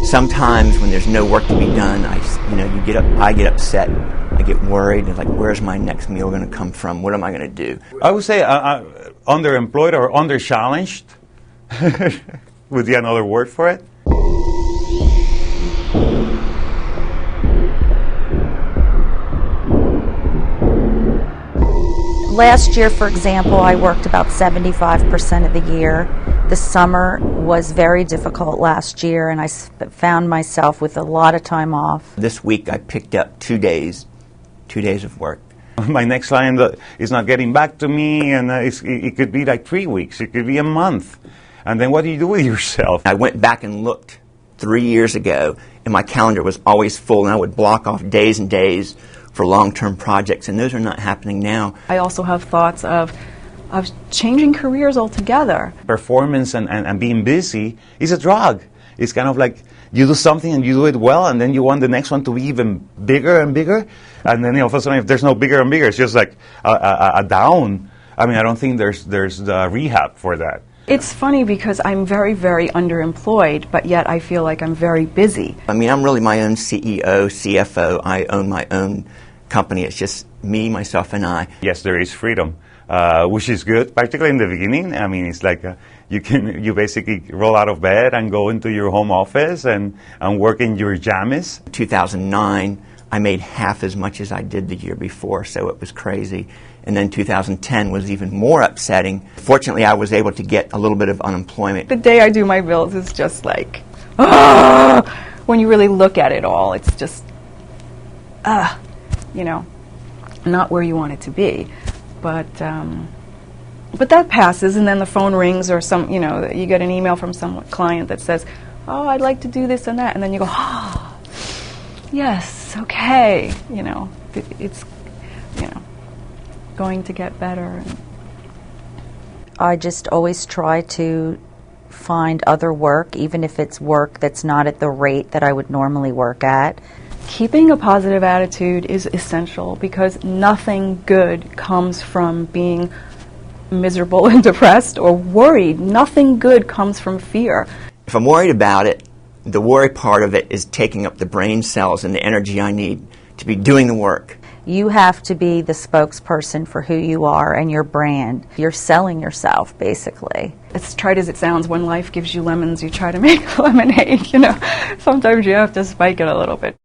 Sometimes when there's no work to be done, I get upset, I get worried, and like, where's my next meal going to come from? What am I going to do? I would say underemployed or under-challenged would be another word for it. Last year, for example, I worked about 75% of the year. The summer was very difficult last year, and I found myself with a lot of time off. This week I picked up 2 days of work. My next client is not getting back to me, and it could be like 3 weeks, it could be a month. And then what do you do with yourself? I went back and looked 3 years ago, and my calendar was always full, and I would block off days and days for long-term projects, and those are not happening now. I also have thoughts of changing careers altogether. Performance and being busy is a drug. It's kind of like you do something and you do it well, and then you want the next one to be even bigger and bigger, and then all of a sudden if there's no bigger and bigger, it's just like a down. I mean, I don't think there's rehab for that. It's funny because I'm very, very underemployed, but yet I feel like I'm very busy. I mean, I'm really my own CEO, CFO. I own my own company. It's just me, myself, and I. Yes, there is freedom, which is good, particularly in the beginning. I mean, it's like you basically roll out of bed and go into your home office and work in your jammies. 2009, I made half as much as I did the year before, so it was crazy. And then 2010 was even more upsetting. Fortunately, I was able to get a little bit of unemployment. The day I do my bills is just like, when you really look at it all, it's just, not where you want it to be. But that passes, and then the phone rings, or you get an email from some client that says, "Oh, I'd like to do this and that," and then you go, "Oh, yes, okay." It's going to get better. I just always try to find other work, even if it's work that's not at the rate that I would normally work at. Keeping a positive attitude is essential because nothing good comes from being miserable and depressed or worried. Nothing good comes from fear. If I'm worried about it, the worry part of it is taking up the brain cells and the energy I need to be doing the work. You have to be the spokesperson for who you are and your brand. You're selling yourself, basically. As trite as it sounds, when life gives you lemons, you try to make lemonade, Sometimes you have to spike it a little bit.